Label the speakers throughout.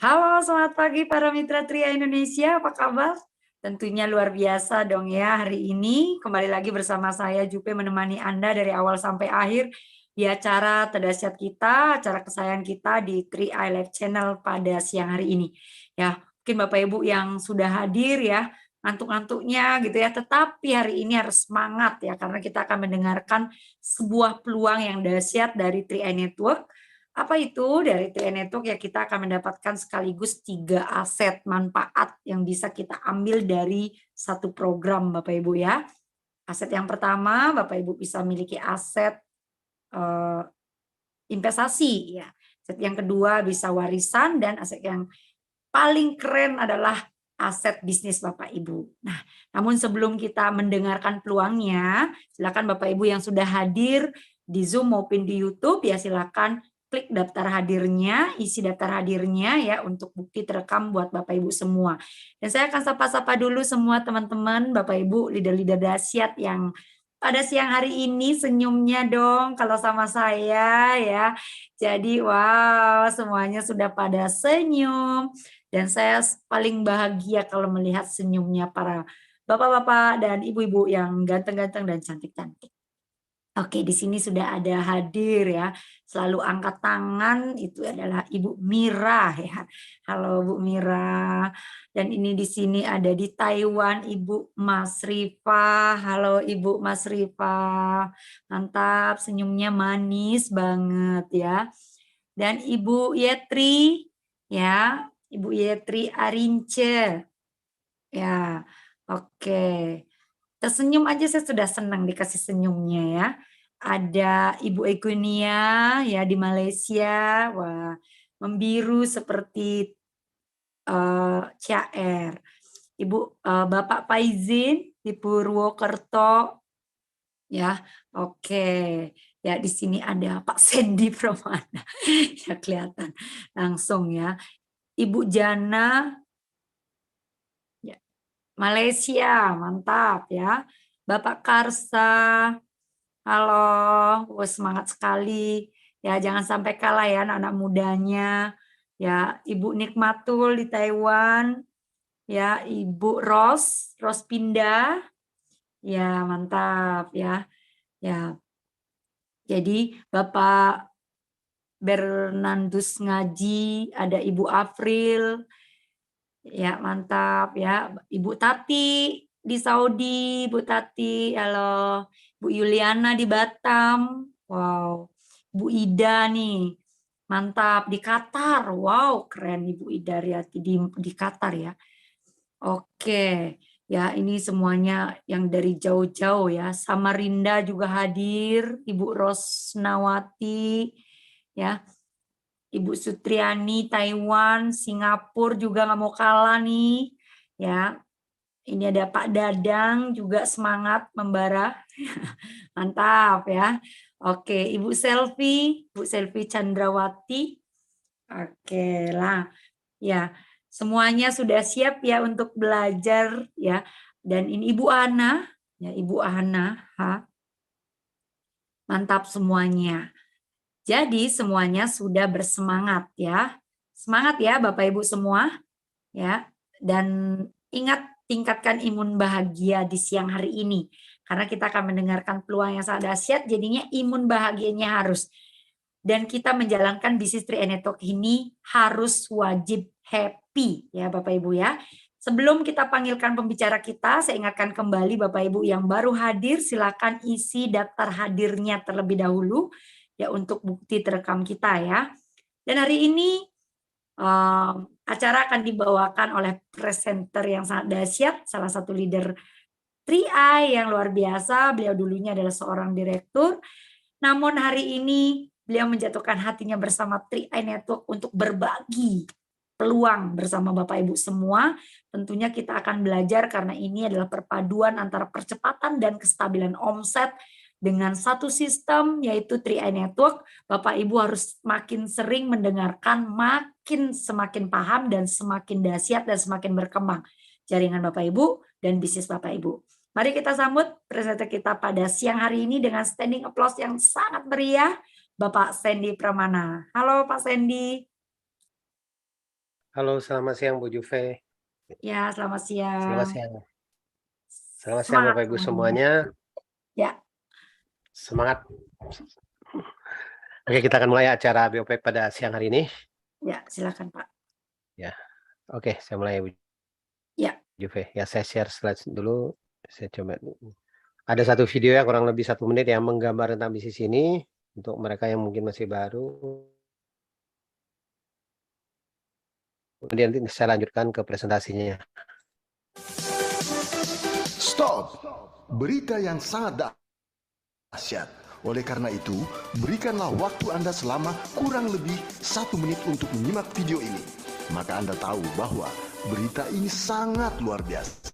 Speaker 1: Halo, selamat pagi para mitra Tria Indonesia, apa kabar? Tentunya luar biasa dong ya hari ini. Kembali lagi bersama saya Jupe menemani Anda dari awal sampai akhir di acara terdahsyat kita, acara kesayangan kita di Tri I Live Channel pada siang hari ini. Ya, mungkin Bapak Ibu yang sudah hadir ya, ngantuk-ngantuknya gitu ya, tetapi hari ini harus semangat ya, karena kita akan mendengarkan sebuah peluang yang dahsyat dari Tri I Network. Apa itu? Dari TN Network ya kita akan mendapatkan sekaligus 3 aset manfaat yang bisa kita ambil dari satu program Bapak Ibu ya. Aset yang pertama, Bapak Ibu bisa miliki aset eh, investasi ya. Aset yang kedua bisa warisan dan aset yang paling keren adalah aset bisnis Bapak Ibu. Nah, namun sebelum kita mendengarkan peluangnya, silakan Bapak Ibu yang sudah hadir di Zoom maupun di YouTube ya silakan klik daftar hadirnya, isi daftar hadirnya ya untuk bukti terekam buat Bapak Ibu semua. Dan saya akan sapa-sapa dulu semua teman-teman, Bapak Ibu, leader-leader dahsyat yang pada siang hari ini senyumnya dong kalau sama saya ya. Jadi wow, semuanya sudah pada senyum. Dan saya paling bahagia kalau melihat senyumnya para bapak-bapak dan ibu-ibu yang ganteng-ganteng dan cantik-cantik. Oke, di sini sudah ada hadir ya. Selalu angkat tangan itu adalah Ibu Mira ya. Halo Bu Mira. Dan ini di sini ada di Taiwan Ibu Mas Rifa. Halo Ibu Mas Rifa. Mantap, senyumnya manis banget ya. Dan Ibu Yetri ya, Ibu Yetri Arince. Ya, oke. Tersenyum aja saya sudah senang dikasih senyumnya ya. Ada Ibu Egunia ya di Malaysia. Wah, membiru seperti CR. Ibu Bapak Faizin di Purwokerto ya. Oke. Ya di sini ada Pak Sandy Pramana. Ya kelihatan langsung ya. Ibu Jana ya, Malaysia, mantap ya. Bapak Karsa, halo, wah, semangat sekali. Ya jangan sampai kalah ya anak-anak mudanya. Ya Ibu Nikmatul di Taiwan, ya Ibu Ros Pindah, ya mantap ya. Ya, jadi Bapak Bernardus Ngaji, ada Ibu April, ya mantap ya. Ibu Tati di Saudi, Bu Tati, halo. Bu Yuliana di Batam, wow. Bu Ida nih, mantap di Qatar, wow keren Ibu Ida Riyati di Qatar ya. Oke, ya ini semuanya yang dari jauh-jauh ya. Samarinda juga hadir, Ibu Rosnawati, ya. Ibu Sutriani, Taiwan, Singapura juga nggak mau kalah nih. Ya, ini ada Pak Dadang juga semangat membara. Mantap ya. Oke, Bu Selvi Chandrawati. Oke lah. Ya, semuanya sudah siap ya untuk belajar ya. Dan ini Ibu Ana, ya Ibu Ana, ha. Mantap semuanya. Jadi semuanya sudah bersemangat ya. Semangat ya Bapak Ibu semua ya. Dan ingat tingkatkan imun bahagia di siang hari ini. Karena kita akan mendengarkan peluang yang sangat dahsyat, jadinya imun bahagianya harus. Dan kita menjalankan bisnis 3 Network ini harus wajib happy ya Bapak Ibu ya. Sebelum kita panggilkan pembicara kita, saya ingatkan kembali Bapak Ibu yang baru hadir, silakan isi daftar hadirnya terlebih dahulu ya untuk bukti terekam kita ya. Dan hari ini acara akan dibawakan oleh presenter yang sangat dahsyat, salah satu leader 3i yang luar biasa. Beliau dulunya adalah seorang direktur, namun hari ini beliau menjatuhkan hatinya bersama 3i Network untuk berbagi peluang bersama Bapak Ibu semua. Tentunya kita akan belajar karena ini adalah perpaduan antara percepatan dan kestabilan omset dengan satu sistem yaitu 3i Network. Bapak Ibu harus makin sering mendengarkan, makin semakin paham dan semakin dahsyat dan semakin berkembang jaringan Bapak Ibu dan bisnis Bapak Ibu. Mari kita sambut presenter kita pada siang hari ini dengan standing applause yang sangat meriah, Bapak Sandy Pramana. Halo Pak Sandy.
Speaker 2: Halo, selamat siang Bu Juve.
Speaker 1: Ya, selamat
Speaker 2: Selamat
Speaker 1: siang.
Speaker 2: siang. Selamat siang
Speaker 1: Semangat
Speaker 2: Bapak Ibu semuanya.
Speaker 1: Ya,
Speaker 2: Semangat. Oke, kita akan mulai acara Biopek pada siang hari ini.
Speaker 1: ya, silakan Pak.
Speaker 2: Ya, oke, saya mulai Bu
Speaker 1: Ya,
Speaker 2: Juve. Ya, saya share slide dulu. Saya coba. Ada satu video ya kurang lebih 1 menit yang menggambar tentang bisnis ini untuk mereka yang mungkin masih baru. Kemudian saya lanjutkan ke presentasinya.
Speaker 3: Stop! Berita yang sangat dahsyat. Oleh karena itu, berikanlah waktu Anda selama kurang lebih 1 menit untuk menyimak video ini. Maka Anda tahu bahwa berita ini sangat luar biasa.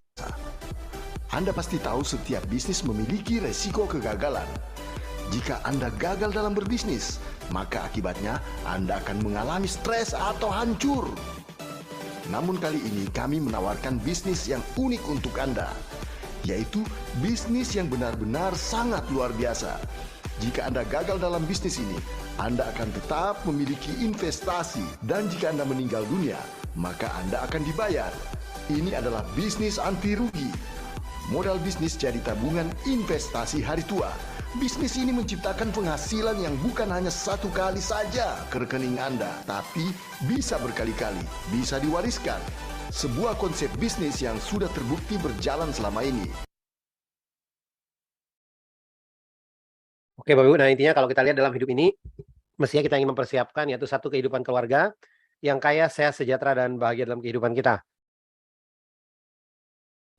Speaker 3: Anda pasti tahu setiap bisnis memiliki resiko kegagalan. Jika Anda gagal dalam berbisnis, maka akibatnya Anda akan mengalami stres atau hancur. Namun kali ini kami menawarkan bisnis yang unik untuk Anda, yaitu bisnis yang benar-benar sangat luar biasa. Jika Anda gagal dalam bisnis ini, Anda akan tetap memiliki investasi, dan jika Anda meninggal dunia, maka Anda akan dibayar. Ini adalah bisnis anti rugi. Modal bisnis jadi tabungan investasi hari tua. Bisnis ini menciptakan penghasilan yang bukan hanya 1 kali saja ke rekening Anda, tapi bisa berkali-kali, bisa diwariskan. Sebuah konsep bisnis yang sudah terbukti berjalan selama ini.
Speaker 2: Oke, Bapak Ibu, nah intinya kalau kita lihat dalam hidup ini, mestinya kita ingin mempersiapkan yaitu satu kehidupan keluarga yang kaya, sehat, sejahtera, dan bahagia dalam kehidupan kita.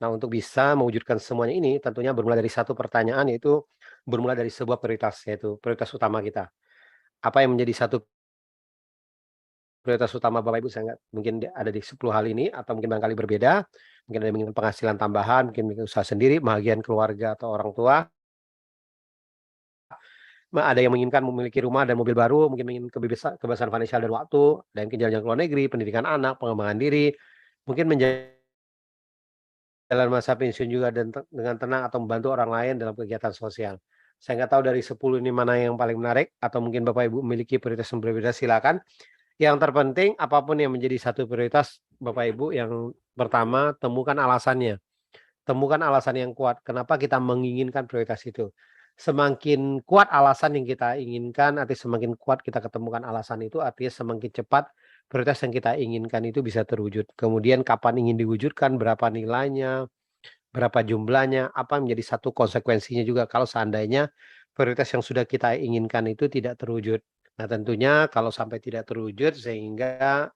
Speaker 2: Nah, untuk bisa mewujudkan semuanya ini, tentunya bermula dari satu pertanyaan, yaitu bermula dari sebuah prioritas, yaitu prioritas utama kita. Apa yang menjadi satu prioritas utama Bapak Ibu? Saya nggak mungkin ada di 10 hal ini, atau mungkin barangkali berbeda. Mungkin ada yang menginginkan penghasilan tambahan, mungkin usaha sendiri, bahagian keluarga atau orang tua. Ada yang menginginkan memiliki rumah dan mobil baru, mungkin ingin kebebasan finansial dan waktu, dan jalan-jalan ke luar negeri, pendidikan anak, pengembangan diri, mungkin jalan masa pensiun juga dan dengan tenang atau membantu orang lain dalam kegiatan sosial. Saya nggak tahu dari 10 ini mana yang paling menarik, atau mungkin Bapak Ibu memiliki prioritas yang berbeda, silakan. Yang terpenting apapun yang menjadi satu prioritas Bapak Ibu, yang pertama temukan alasannya. Temukan alasan yang kuat, kenapa kita menginginkan prioritas itu. Semakin kuat alasan yang kita inginkan, artinya semakin kuat kita ketemukan alasan itu, artinya semakin cepat prioritas yang kita inginkan itu bisa terwujud. Kemudian kapan ingin diwujudkan, berapa nilainya, berapa jumlahnya, apa menjadi satu konsekuensinya juga kalau seandainya prioritas yang sudah kita inginkan itu tidak terwujud. Nah, tentunya kalau sampai tidak terwujud, sehingga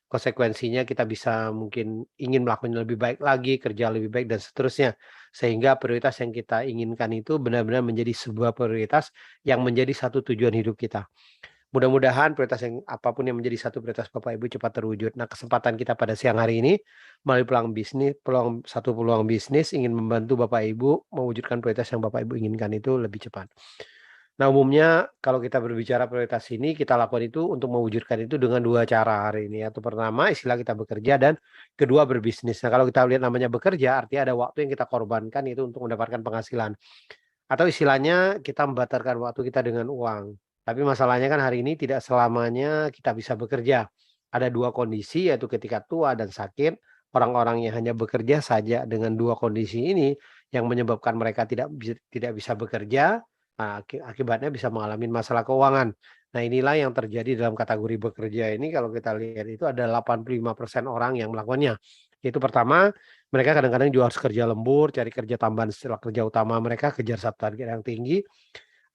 Speaker 2: konsekuensinya kita bisa mungkin ingin melakukan lebih baik lagi, kerja lebih baik dan seterusnya. Sehingga prioritas yang kita inginkan itu benar-benar menjadi sebuah prioritas yang menjadi satu tujuan hidup kita. Mudah-mudahan prioritas yang apapun yang menjadi satu prioritas Bapak Ibu cepat terwujud. Nah, kesempatan kita pada siang hari ini melalui peluang bisnis ingin membantu Bapak Ibu mewujudkan prioritas yang Bapak Ibu inginkan itu lebih cepat. Nah, umumnya kalau kita berbicara prioritas ini, kita lakukan itu untuk mewujudkan itu dengan 2 cara hari ini. Yaitu pertama, istilah kita bekerja, dan kedua berbisnis. Nah, kalau kita lihat namanya bekerja, artinya ada waktu yang kita korbankan itu untuk mendapatkan penghasilan. Atau istilahnya kita membatalkan waktu kita dengan uang. Tapi masalahnya kan hari ini tidak selamanya kita bisa bekerja. Ada 2 kondisi, yaitu ketika tua dan sakit. Orang-orang yang hanya bekerja saja dengan 2 kondisi ini yang menyebabkan mereka tidak bisa bekerja. Nah, akibatnya bisa mengalami masalah keuangan. Nah, inilah yang terjadi dalam kategori bekerja ini. Kalau kita lihat itu ada 85% orang yang melakukannya. Itu pertama, mereka kadang-kadang juga harus kerja lembur, cari kerja tambahan setelah kerja utama mereka, kejar target yang tinggi.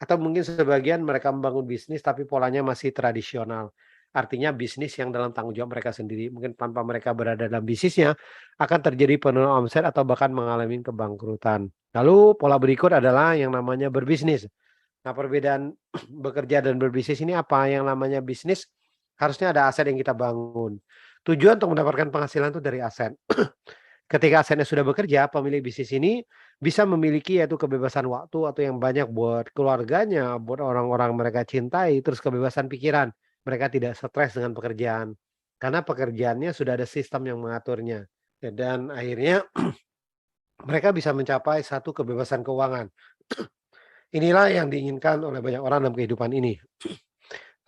Speaker 2: Atau mungkin sebagian mereka membangun bisnis tapi polanya masih tradisional. Artinya bisnis yang dalam tanggung jawab mereka sendiri. Mungkin tanpa mereka berada dalam bisnisnya akan terjadi penurunan omset atau bahkan mengalami kebangkrutan. Lalu pola berikut adalah yang namanya berbisnis. Nah, perbedaan bekerja dan berbisnis ini apa? Yang namanya bisnis harusnya ada aset yang kita bangun. Tujuan untuk mendapatkan penghasilan itu dari aset. Ketika asetnya sudah bekerja, pemilik bisnis ini bisa memiliki yaitu kebebasan waktu atau yang banyak buat keluarganya, buat orang-orang mereka cintai, terus kebebasan pikiran. Mereka tidak stres dengan pekerjaan. Karena pekerjaannya sudah ada sistem yang mengaturnya. Dan akhirnya mereka bisa mencapai satu kebebasan keuangan. Inilah yang diinginkan oleh banyak orang dalam kehidupan ini.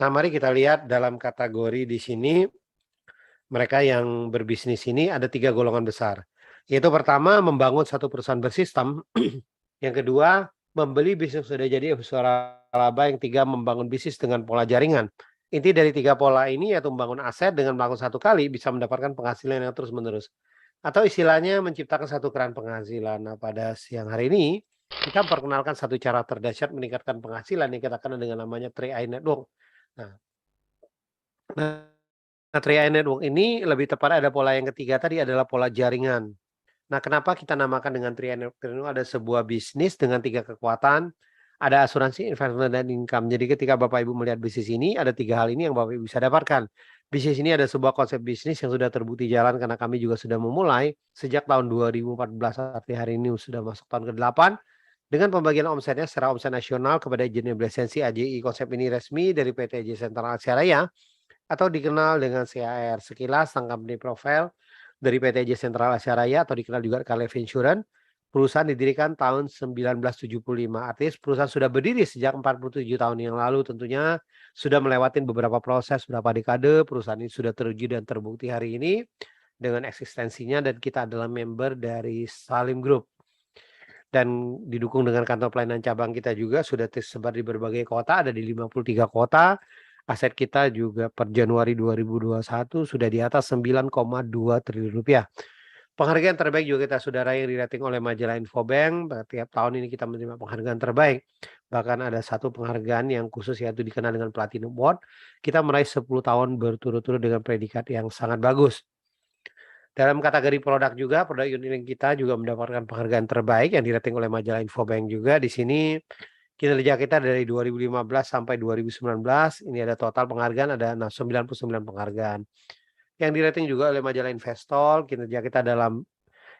Speaker 2: Nah, mari kita lihat dalam kategori di sini mereka yang berbisnis ini ada 3 golongan besar. Yaitu pertama, membangun satu perusahaan bersistem. Yang kedua, membeli bisnis sudah jadi laba. Yang tiga, membangun bisnis dengan pola jaringan. Inti dari 3 pola ini yaitu membangun aset dengan melakukan satu kali bisa mendapatkan penghasilan yang terus-menerus. Atau istilahnya menciptakan satu keran penghasilan. Nah, pada siang hari ini, kita memperkenalkan satu cara terdahsyat meningkatkan penghasilan yang kita kenal dengan namanya 3i Network. Nah, Nah, 3i Network ini lebih tepat ada pola yang ketiga tadi adalah pola jaringan. Nah, kenapa kita namakan dengan 3i Network? Ada sebuah bisnis dengan 3 kekuatan, ada asuransi, investment, dan income. Jadi ketika Bapak Ibu melihat bisnis ini, ada 3 hal ini yang Bapak Ibu bisa dapatkan. Bisnis ini ada sebuah konsep bisnis yang sudah terbukti jalan karena kami juga sudah memulai sejak tahun 2014, arti hari ini sudah masuk tahun ke-8. Dengan pembagian omsetnya secara omset nasional kepada izin lisensi AJI. Konsep ini resmi dari PT AJ Sentral Asia Raya atau dikenal dengan CAR. Sekilas company profile dari PT AJ Sentral Asia Raya atau dikenal juga Caleb Insurance. Perusahaan didirikan tahun 1975. Artinya perusahaan sudah berdiri sejak 47 tahun yang lalu. Tentunya sudah melewati beberapa proses, beberapa dekade. Perusahaan ini sudah teruji dan terbukti hari ini dengan eksistensinya, dan kita adalah member dari Salim Group. Dan didukung dengan kantor pelayanan cabang kita juga sudah tersebar di berbagai kota, ada di 53 kota. Aset kita juga per Januari 2021 sudah di atas 9,2 triliun rupiah. Penghargaan terbaik juga kita sudah raih yang dirating oleh majalah Infobank. Tiap tahun ini kita menerima penghargaan terbaik. Bahkan ada satu penghargaan yang khusus yaitu dikenal dengan Platinum Award. Kita meraih 10 tahun berturut-turut dengan predikat yang sangat bagus. Dalam kategori produk juga, produk unit kita juga mendapatkan penghargaan terbaik yang dirating oleh majalah Infobank juga. Di sini kinerja kita dari 2015 sampai 2019, ini ada total penghargaan, ada 99 penghargaan. Yang dirating juga oleh majalah Investol, kinerja kita dalam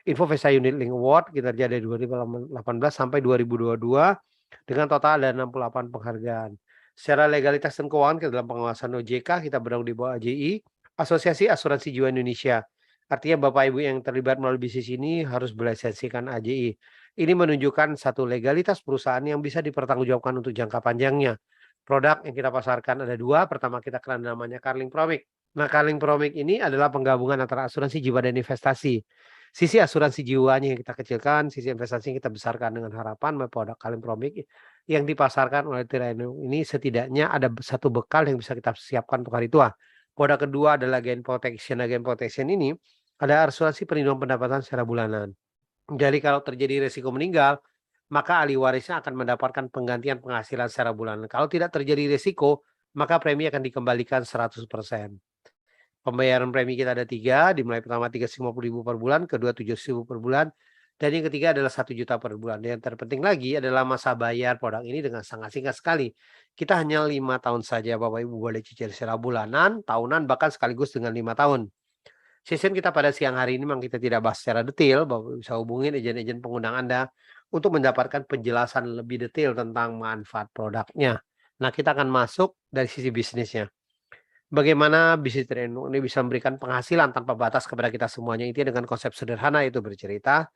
Speaker 2: Infovesta Unit Link Award, kinerja dari 2018 sampai 2022, dengan total ada 68 penghargaan. Secara legalitas dan keuangan kita dalam pengawasan OJK, kita berada di bawah AJI, Asosiasi Asuransi Jiwa Indonesia. Artinya Bapak Ibu yang terlibat melalui bisnis ini harus berlisensikan AJI. Ini menunjukkan satu legalitas perusahaan yang bisa dipertanggungjawabkan untuk jangka panjangnya. Produk yang kita pasarkan ada 2. Pertama kita kenal namanya Carling Promic. Nah, Carling Promic ini adalah penggabungan antara asuransi jiwa dan investasi. Sisi asuransi jiwanya yang kita kecilkan, sisi investasi yang kita besarkan dengan harapan produk Carling Promic yang dipasarkan oleh 3i Network ini setidaknya ada satu bekal yang bisa kita siapkan untuk hari tua. Produk kedua adalah Gain Protection. Gain Protection ini ada asuransi perlindungan pendapatan secara bulanan. Jadi kalau terjadi risiko meninggal, maka ahli warisnya akan mendapatkan penggantian penghasilan secara bulanan. Kalau tidak terjadi risiko, maka premi akan dikembalikan 100%. Pembayaran premi kita ada 3, dimulai pertama 350.000 per bulan, kedua 700.000 per bulan, dan yang ketiga adalah 1 juta per bulan. Yang terpenting lagi adalah masa bayar produk ini dengan sangat singkat sekali. Kita hanya 5 tahun saja, Bapak Ibu boleh cicil secara bulanan, tahunan, bahkan sekaligus dengan 5 tahun. Session kita pada siang hari ini memang kita tidak bahas secara detail, Bapak bisa hubungin agen-agen pengundang Anda untuk mendapatkan penjelasan lebih detail tentang manfaat produknya. Nah, kita akan masuk dari sisi bisnisnya. Bagaimana bisnis 3i Network ini bisa memberikan penghasilan tanpa batas kepada kita semuanya. Itu dengan konsep sederhana, itu bercerita.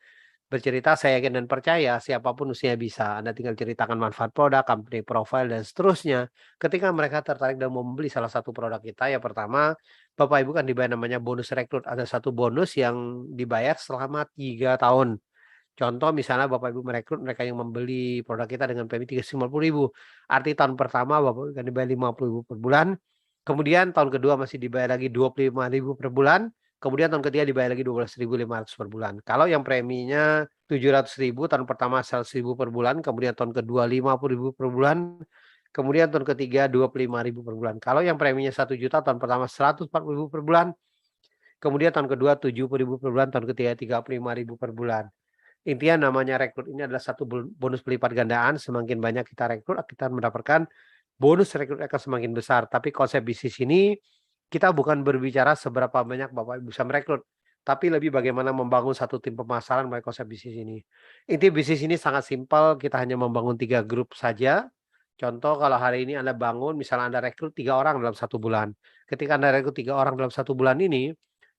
Speaker 2: Bercerita, saya yakin dan percaya siapapun usia bisa. Anda tinggal ceritakan manfaat produk, company profile, dan seterusnya. Ketika mereka tertarik dan mau membeli salah satu produk kita, ya pertama, Bapak Ibu kan dibayar namanya bonus rekrut. Ada satu bonus yang dibayar selama 3 tahun. Contoh misalnya Bapak Ibu merekrut mereka yang membeli produk kita dengan premi 350.000. Arti tahun pertama Bapak Ibu kan dibayar 50.000 per bulan. Kemudian tahun kedua masih dibayar lagi 25.000 per bulan. Kemudian tahun ketiga dibayar lagi 12.500 per bulan. Kalau yang preminya 700.000, tahun pertama 100.000 per bulan. Kemudian tahun kedua 50.000 per bulan. Kemudian tahun ketiga 25.000 per bulan. Kalau yang preminya 1 juta, tahun pertama 140.000 per bulan. Kemudian tahun kedua 70.000 per bulan. Tahun ketiga 35.000 per bulan. Intinya namanya rekrut ini adalah satu bonus pelipat gandaan. Semakin banyak kita rekrut, kita mendapatkan bonus rekrut akan semakin besar. Tapi konsep bisnis ini kita bukan berbicara seberapa banyak Bapak Ibu bisa merekrut, tapi lebih bagaimana membangun satu tim pemasaran melalui konsep bisnis ini. Inti bisnis ini sangat simpel, kita hanya membangun 3 grup saja. Contoh kalau hari ini Anda bangun, misalnya Anda rekrut 3 orang dalam 1 bulan. Ketika Anda rekrut 3 orang dalam 1 bulan ini,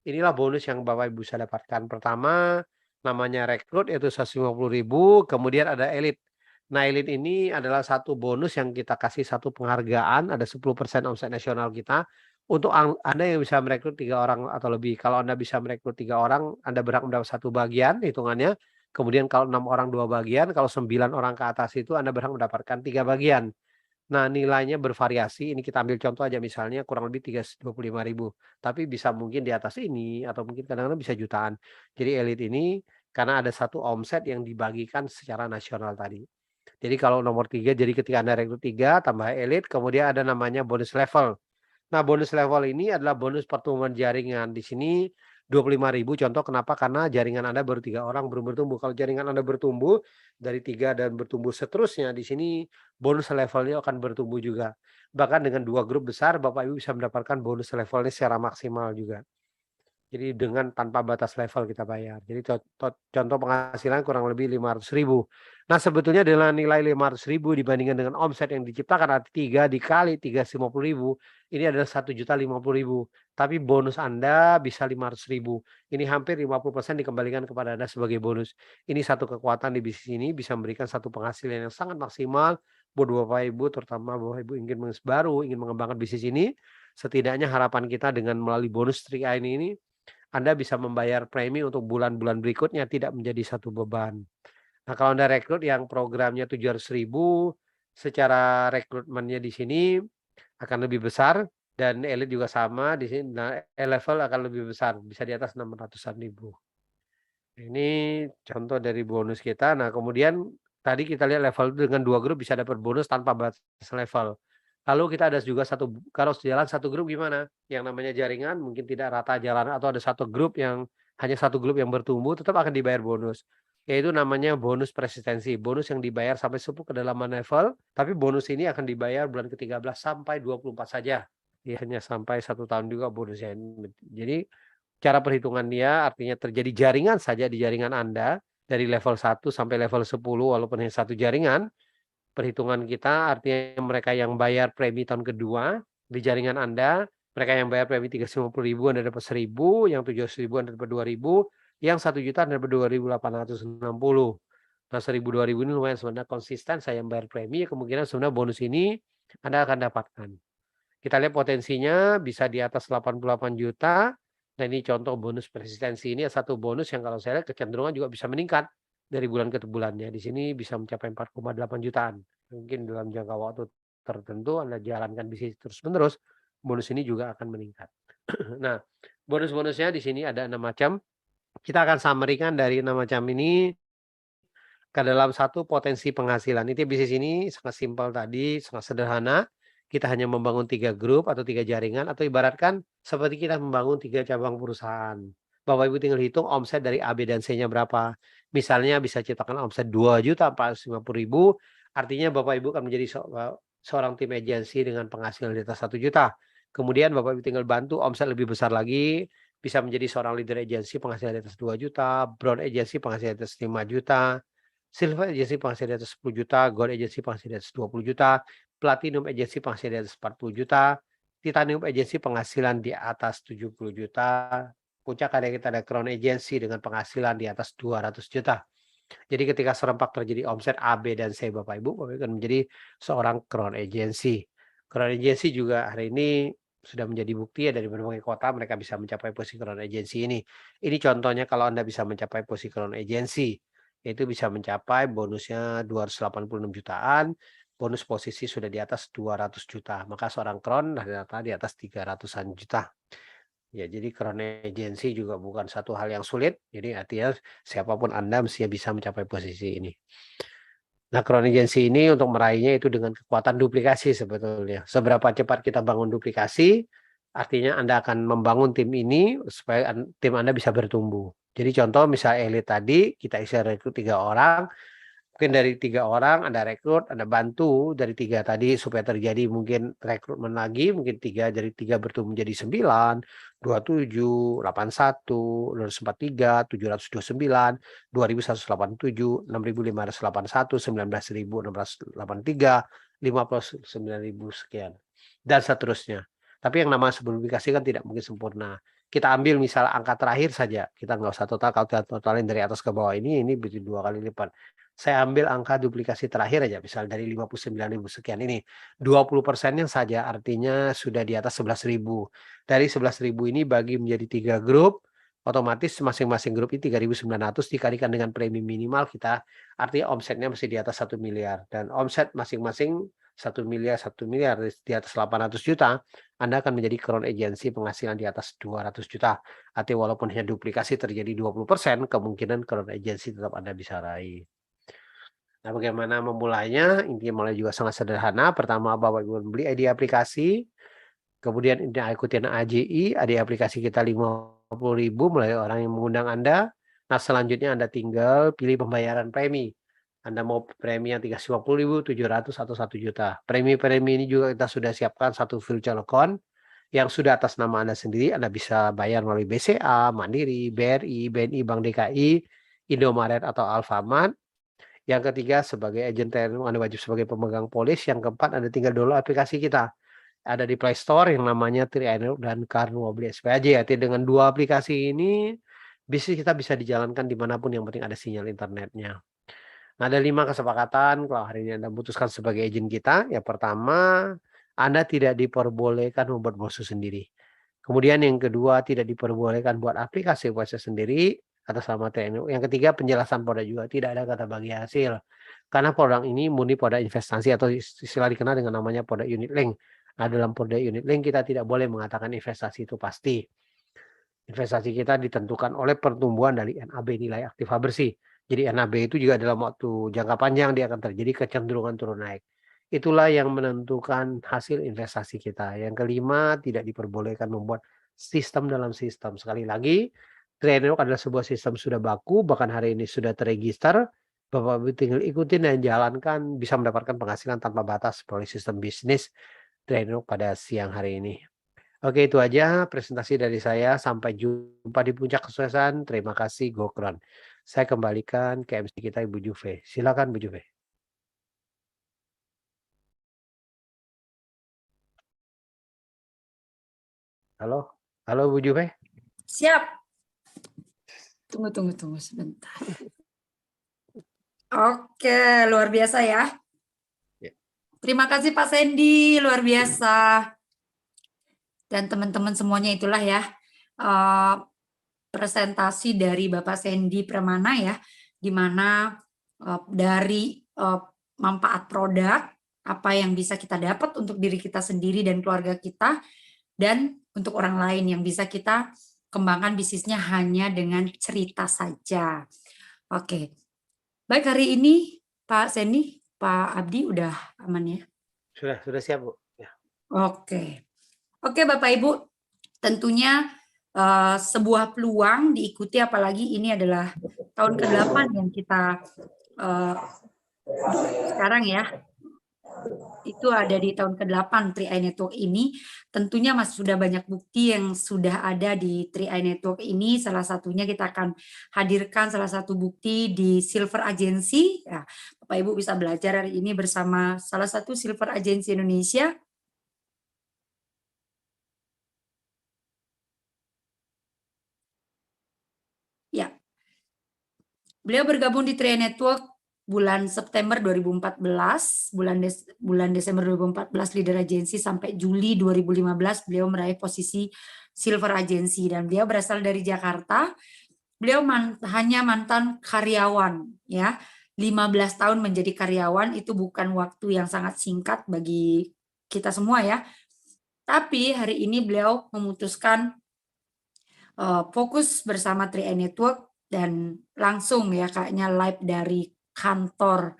Speaker 2: inilah bonus yang Bapak Ibu bisa dapatkan. Pertama, namanya rekrut yaitu 150.000, kemudian ada elit. Nah, elit ini adalah satu bonus yang kita kasih satu penghargaan, ada 10% omset nasional kita Untuk Anda yang bisa merekrut 3 orang atau lebih. Kalau Anda bisa merekrut 3 orang, Anda berhak mendapat 1 bagian hitungannya. Kemudian kalau 6 orang 2 bagian, kalau 9 orang ke atas itu Anda berhak mendapatkan 3 bagian. Nah, nilainya bervariasi. Ini kita ambil contoh aja misalnya kurang lebih 25.000. Tapi bisa mungkin di atas ini atau mungkin kadang-kadang bisa jutaan. Jadi elite ini karena ada satu omset yang dibagikan secara nasional tadi. Jadi kalau nomor 3, jadi ketika Anda rekrut 3 tambah elite, kemudian ada namanya bonus level. Nah, bonus level ini adalah bonus pertumbuhan jaringan. Di sini 25.000 contoh kenapa? Karena jaringan Anda baru 3 orang belum bertumbuh. Kalau jaringan Anda bertumbuh dari 3 dan bertumbuh seterusnya, di sini bonus levelnya akan bertumbuh juga. Bahkan dengan 2 grup besar, Bapak Ibu bisa mendapatkan bonus levelnya secara maksimal juga. Jadi dengan tanpa batas level kita bayar. Jadi contoh penghasilan kurang lebih 500.000. Nah, sebetulnya dengan nilai 500.000 dibandingkan dengan omset yang diciptakan arti 3 dikali 350.000, ini adalah 1.050.000. Tapi bonus Anda bisa 500.000. Ini hampir 50% dikembalikan kepada Anda sebagai bonus. Ini satu kekuatan di bisnis ini bisa memberikan satu penghasilan yang sangat maksimal buat Bapak Ibu, terutama Bapak Ibu ingin baru ingin mengembangkan bisnis ini. Setidaknya harapan kita dengan melalui bonus 3i ini Anda bisa membayar premi untuk bulan-bulan berikutnya tidak menjadi satu beban. Nah, kalau Anda rekrut yang programnya 700.000, secara rekrutmennya di sini akan lebih besar dan elite juga sama di sini. Nah, level akan lebih besar, bisa di atas 600-an ribu. Ini contoh dari bonus kita. Nah, kemudian tadi kita lihat level itu dengan 2 grup bisa dapat bonus tanpa batas level. Lalu kita ada juga kalau jalan satu grup gimana? Yang namanya jaringan mungkin tidak rata jalan atau ada satu grup yang hanya satu grup yang bertumbuh tetap akan dibayar bonus. Yaitu namanya bonus persistensi, bonus yang dibayar sampai 10 kedalaman level, tapi bonus ini akan dibayar bulan ke-13 sampai 24 saja. Ya, hanya sampai 1 tahun juga bonusnya. Jadi cara perhitungan dia artinya terjadi jaringan saja di jaringan Anda dari level 1 sampai level 10 walaupun hanya satu jaringan. Perhitungan kita artinya mereka yang bayar premi tahun kedua di jaringan Anda, mereka yang bayar premi 350.000 Anda dapat 1.000, yang 700.000 Anda dapat 2.000, yang 1 juta Anda dapat 2.860. Nah, 1.000 2.000 ini lumayan sebenarnya konsisten saya yang bayar premi, kemungkinan sebenarnya bonus ini Anda akan dapatkan. Kita lihat potensinya bisa di atas 88 juta. Nah, ini contoh bonus persistensi ini satu bonus yang kalau saya lihat kecenderungan juga bisa meningkat dari bulan ke bulannya. Di sini bisa mencapai 4,8 jutaan. Mungkin dalam jangka waktu tertentu Anda jalankan bisnis terus-menerus, bonus ini juga akan meningkat. Nah, bonus-bonusnya di sini ada 6 macam. Kita akan summary-kan dari 6 macam ini ke dalam satu potensi penghasilan. Itu bisnis ini sangat simpel tadi, sangat sederhana. Kita hanya membangun 3 grup atau 3 jaringan atau ibaratkan seperti kita membangun 3 cabang perusahaan. Bapak Ibu tinggal hitung omset dari A, B, dan C-nya berapa. Misalnya bisa ciptakan omset 2.450.000, artinya Bapak Ibu akan menjadi seorang tim agensi dengan penghasilan di atas 1 juta. Kemudian Bapak Ibu tinggal bantu omset lebih besar lagi, bisa menjadi seorang leader agensi penghasilan di atas 2 juta, brown agensi penghasilan di atas 5 juta, silver agency penghasilan di atas 10 juta, gold agency penghasilan di atas 20 juta, platinum agency penghasilan di atas 40 juta, titanium agency penghasilan di atas 70 juta, puncak ada kita ada crown agency dengan penghasilan di atas 200 juta. Jadi ketika serempak terjadi omset A, B, dan C Bapak Ibu akan menjadi seorang crown agency. Crown agency juga hari ini sudah menjadi bukti ya dari berbagai kota mereka bisa mencapai posisi crown agency ini. Ini contohnya kalau Anda bisa mencapai posisi crown agency. Itu bisa mencapai bonusnya 286 jutaan, bonus posisi sudah di atas 200 juta. Maka seorang crown rata-rata di atas 300-an juta. Ya, jadi crown agency juga bukan satu hal yang sulit. Jadi artinya siapapun Anda mestinya bisa mencapai posisi ini. Nah, crown agency ini untuk meraihnya itu dengan kekuatan duplikasi sebetulnya. Seberapa cepat kita bangun duplikasi, artinya Anda akan membangun tim ini supaya tim Anda bisa bertumbuh. Jadi contoh misal elite tadi kita isi rekrut 3 orang, mungkin dari 3 orang Anda rekrut, Anda bantu dari 3 tadi supaya terjadi mungkin rekrutmen lagi, mungkin 3 dari 3 bertumbuh menjadi 9, 27, 81, 243, 729, 2187, 6581, 19.683, 59.000 sekian, dan seterusnya. Tapi yang namanya sebelum dikasih kan tidak mungkin sempurna. Kita ambil misal angka terakhir saja, kita nggak usah total, kalau kita totalin dari atas ke bawah ini bisa 2 kali lipat. Saya ambil angka duplikasi terakhir aja, misal dari 59.000 sekian ini, 20%-nya saja artinya sudah di atas 11.000. Dari 11.000 ini bagi menjadi 3 grup, otomatis masing-masing grup ini 3.900 dikalikan dengan premi minimal kita, artinya omsetnya masih di atas 1 miliar. Dan omset masing-masing 1 miliar, 1 miliar, di atas 800 juta, Anda akan menjadi crown agency penghasilan di atas 200 juta. Artinya walaupun hanya duplikasi terjadi 20%, kemungkinan crown agency tetap Anda bisa raih. Nah, bagaimana memulainya? Intinya mulai juga sangat sederhana. Pertama, Bapak Ibu beli ID aplikasi. Kemudian ikutin AJI, ada aplikasi kita 50.000 mulai orang yang mengundang Anda. Nah, selanjutnya Anda tinggal pilih pembayaran premi. Anda mau premi yang 350.000, 700 atau 1 juta. Premi-premi ini juga kita sudah siapkan satu virtual account yang sudah atas nama Anda sendiri. Anda bisa bayar melalui BCA, Mandiri, BRI, BNI, Bank DKI, Indomaret atau Alfamart. Yang ketiga, sebagai agen TNU, Anda wajib sebagai pemegang polis. Yang keempat, Anda tinggal download aplikasi kita. Ada di Play Store yang namanya TriNetwork dan Karnu Mobil SPAJ. Artinya dengan 2 aplikasi ini, bisnis kita bisa dijalankan dimanapun, yang penting ada sinyal internetnya. Nah, ada 5 kesepakatan kalau hari ini Anda memutuskan sebagai agen kita. Yang pertama, Anda tidak diperbolehkan membuat brosur sendiri. Kemudian yang kedua, tidak diperbolehkan buat aplikasi website sendiri atas nama TNU. Yang ketiga, penjelasan produk juga tidak ada kata bagi hasil. Karena produk ini murni produk investasi atau istilah dikenal dengan namanya produk unit link. Nah, dalam produk unit link kita tidak boleh mengatakan investasi itu pasti. Investasi kita ditentukan oleh pertumbuhan dari NAB, nilai aktiva bersih. Jadi NAB itu juga dalam waktu jangka panjang dia akan terjadi kecenderungan turun naik. Itulah yang menentukan hasil investasi kita. Yang kelima, tidak diperbolehkan membuat sistem dalam sistem. Sekali lagi, TriNetwork adalah sebuah sistem sudah baku, bahkan hari ini sudah terregister. Bapak tinggal ikutin dan jalankan, bisa mendapatkan penghasilan tanpa batas melalui sistem bisnis TriNetwork pada siang hari ini. Oke, itu aja presentasi dari saya. Sampai jumpa di puncak kesuksesan. Terima kasih, Gokron. Saya kembalikan ke MC kita, Ibu Juve. Silakan, Bu Juve. Halo, halo Bu Juve.
Speaker 1: Siap. Tunggu sebentar. Oke, luar biasa ya. Terima kasih Pak Sandy, luar biasa. Dan teman-teman semuanya, itulah ya presentasi dari Bapak Sandy Pramana ya, di mana dari manfaat produk, apa yang bisa kita dapat untuk diri kita sendiri dan keluarga kita, dan untuk orang lain yang bisa kita kembangkan bisnisnya hanya dengan cerita saja. Oke, baik, hari ini Pak Sandy, Pak Abdi udah aman ya?
Speaker 2: Sudah siap, Bu. Ya.
Speaker 1: Oke, Bapak Ibu, tentunya sebuah peluang diikuti, apalagi ini adalah tahun ke-8 yang kita sekarang ya. Itu ada di tahun ke-8 TriNetwork ini. Tentunya masih sudah banyak bukti yang sudah ada di TriNetwork ini. Salah satunya kita akan hadirkan salah satu bukti di Silver Agency. Ya, Bapak Ibu bisa belajar hari ini bersama salah satu Silver Agency Indonesia. Ya, beliau bergabung di TriNetwork bulan September 2014, bulan Desember 2014 leader agency, sampai Juli 2015 beliau meraih posisi Silver Agency, dan beliau berasal dari Jakarta. Beliau hanya mantan karyawan ya. 15 tahun menjadi karyawan itu bukan waktu yang sangat singkat bagi kita semua ya. Tapi hari ini beliau memutuskan fokus bersama TriNetwork dan langsung ya, kayaknya live dari kantor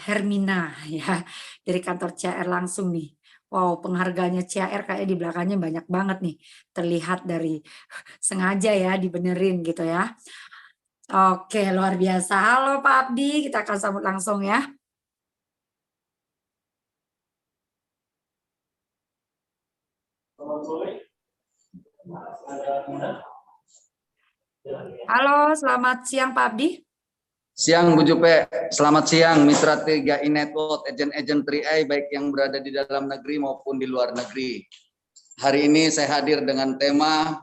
Speaker 1: Hermina ya, dari kantor CR langsung nih. Wow, penghargaannya CR kayak di belakangnya banyak banget nih, terlihat dari sengaja ya dibenerin gitu ya. Oke, luar biasa. Halo Pak Abdi, kita akan sambut langsung ya. Halo, selamat siang Pak Abdi.
Speaker 4: Siang Bu Jupe, selamat siang Mitra 3i Network, agen-agen 3i baik yang berada di dalam negeri maupun di luar negeri. Hari ini saya hadir dengan tema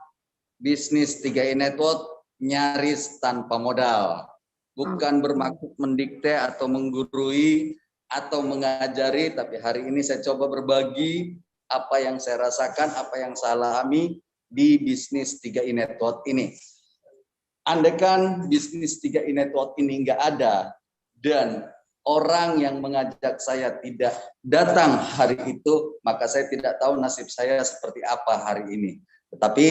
Speaker 4: bisnis 3i Network nyaris tanpa modal. bukan bermaksud mendikte atau menggurui atau mengajari, tapi hari ini saya coba berbagi apa yang saya rasakan, apa yang saya alami di bisnis 3i Network ini. Andaikan bisnis 3i Network ini nggak ada dan orang yang mengajak saya tidak datang hari itu, maka saya tidak tahu nasib saya seperti apa hari ini. Tetapi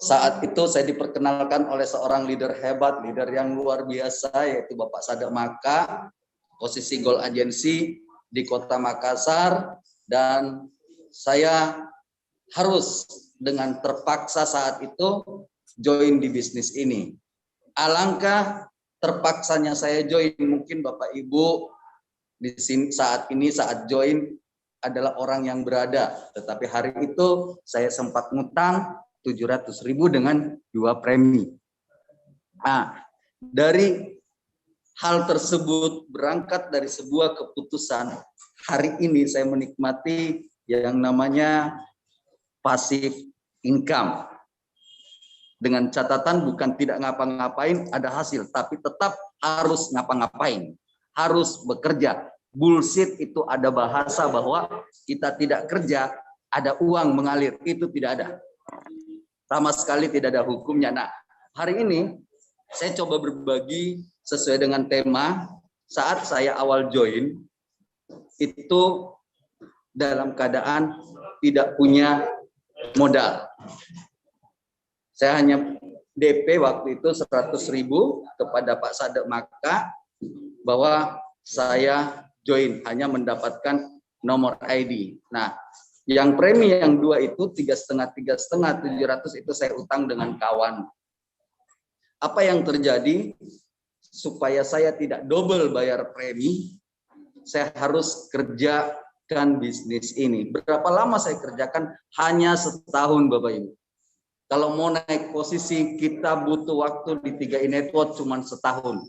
Speaker 4: saat itu saya diperkenalkan oleh seorang leader hebat, leader yang luar biasa, yaitu Bapak Sadek Maka, posisi Gold Agency di Kota Makassar, dan saya harus dengan terpaksa saat itu join di bisnis ini. Alangkah terpaksanya saya join, mungkin Bapak Ibu di sini saat join adalah orang yang berada, tetapi hari itu saya sempat ngutang 700.000 dengan 2 premi. Nah, dari hal tersebut berangkat dari sebuah keputusan, hari ini saya menikmati yang namanya passive income. Dengan catatan bukan tidak ngapa-ngapain ada hasil, tapi tetap harus ngapa-ngapain, harus bekerja. Bullshit itu ada bahasa bahwa kita tidak kerja, ada uang mengalir, itu tidak ada. Sama sekali tidak ada hukumnya. Nah, hari ini saya coba berbagi sesuai dengan tema. Saat saya awal join, itu dalam keadaan tidak punya modal. Saya hanya DP waktu itu 100.000 kepada Pak Sadek Maka bahwa saya join, hanya mendapatkan nomor ID. Nah, yang premi yang 2 itu 3,5 700 itu saya utang dengan kawan. Apa yang terjadi? Supaya saya tidak double bayar premi, saya harus kerjakan bisnis ini. Berapa lama saya kerjakan? Hanya setahun, Bapak Ibu. Kalau mau naik posisi, kita butuh waktu di 3i Network cuma setahun.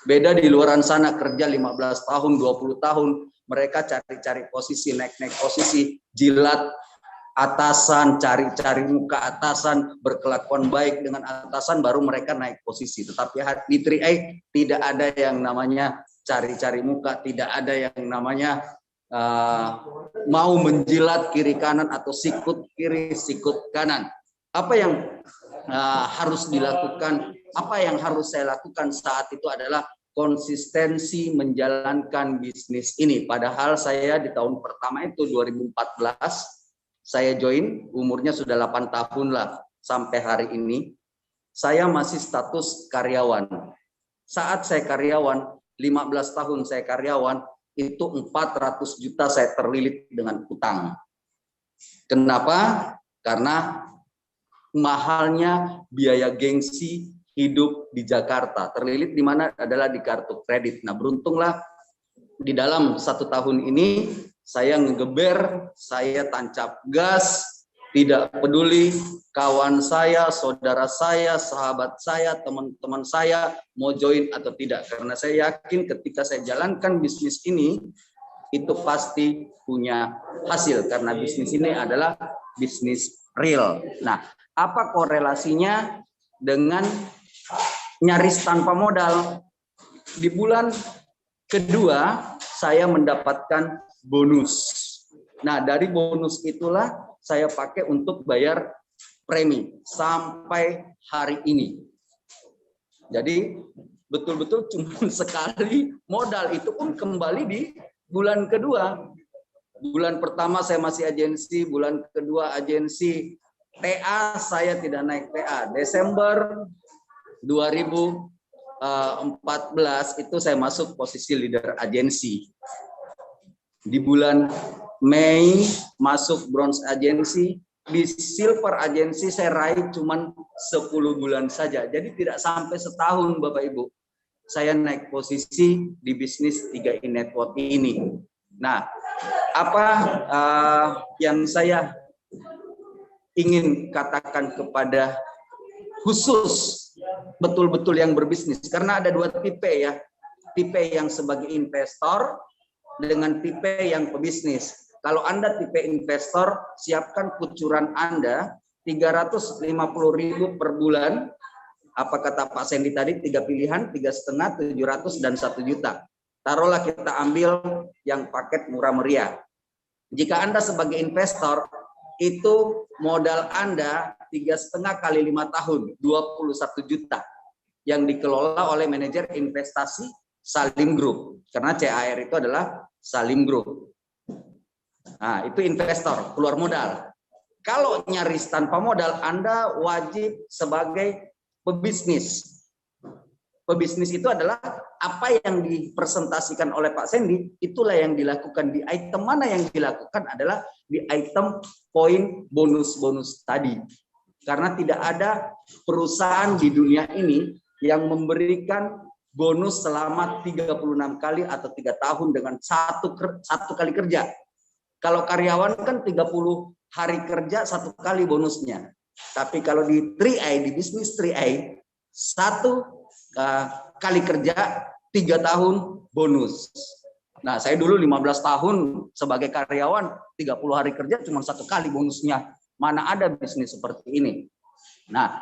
Speaker 4: Beda di luaran sana kerja 15 tahun, 20 tahun. Mereka cari-cari posisi, naik-naik posisi, jilat atasan, cari-cari muka atasan, berkelakuan baik dengan atasan, baru mereka naik posisi. Tetapi di 3i tidak ada yang namanya cari-cari muka, tidak ada yang namanya mau menjilat kiri kanan atau sikut kiri, sikut kanan. Apa yang harus dilakukan, apa yang harus saya lakukan saat itu adalah konsistensi menjalankan bisnis ini. Padahal saya di tahun pertama itu 2014, saya join, umurnya sudah 8 tahun lah sampai hari ini. Saya masih status karyawan. Saat saya karyawan, 15 tahun saya karyawan, itu 400 juta saya terlilit dengan utang. Kenapa? Karena mahalnya biaya gengsi hidup di Jakarta. Terlilit di mana adalah di kartu kredit. Nah, beruntunglah di dalam 1 tahun ini saya ngegeber, saya tancap gas, tidak peduli kawan saya, saudara saya, sahabat saya, teman-teman saya mau join atau tidak. Karena saya yakin ketika saya jalankan bisnis ini, itu pasti punya hasil. Karena bisnis ini adalah bisnis real. Nah, apa korelasinya dengan nyaris tanpa modal? Di bulan kedua saya mendapatkan bonus. Nah, dari bonus itulah saya pakai untuk bayar premi sampai hari ini. Jadi betul-betul cuma sekali modal, itu pun kembali di bulan kedua. Bulan pertama saya masih agensi, bulan kedua agensi. TA saya tidak naik TA. Desember 2014 itu saya masuk posisi leader agensi. Di bulan Mei masuk bronze agensi. Di silver agensi saya raih cuman 10 bulan saja. Jadi tidak sampai setahun Bapak Ibu. Saya naik posisi di bisnis 3i Network ini. Nah, apa yang saya ingin katakan kepada khusus betul-betul yang berbisnis, karena ada 2 tipe ya, tipe yang sebagai investor dengan tipe yang pebisnis. Kalau Anda tipe investor, siapkan kucuran Anda 350.000 per bulan Apa kata Pak Sandy tadi, 3 pilihan, 3,5, 700, dan 1 juta. Taruhlah kita ambil yang paket murah meriah. Jika Anda sebagai investor, itu modal Anda 3,5 kali 5 tahun, 21 juta. Yang dikelola oleh manajer investasi Salim Group. Karena CAR itu adalah Salim Group. Nah, itu investor, keluar modal. Kalau nyaris tanpa modal, Anda wajib sebagai pebisnis. Pebisnis itu adalah apa yang dipresentasikan oleh Pak Sandy, itulah yang dilakukan. Di item mana yang dilakukan adalah di item poin bonus-bonus tadi. Karena tidak ada perusahaan di dunia ini yang memberikan bonus selama 36 kali atau 3 tahun dengan satu kali kerja. Kalau karyawan kan 30 hari kerja 1 kali bonusnya. Tapi kalau di 3i, di bisnis 3i, 1 kali kerja 3 tahun bonus. Nah, saya dulu 15 tahun sebagai karyawan, 30 hari kerja cuma 1 kali bonusnya. Mana ada bisnis seperti ini. Nah,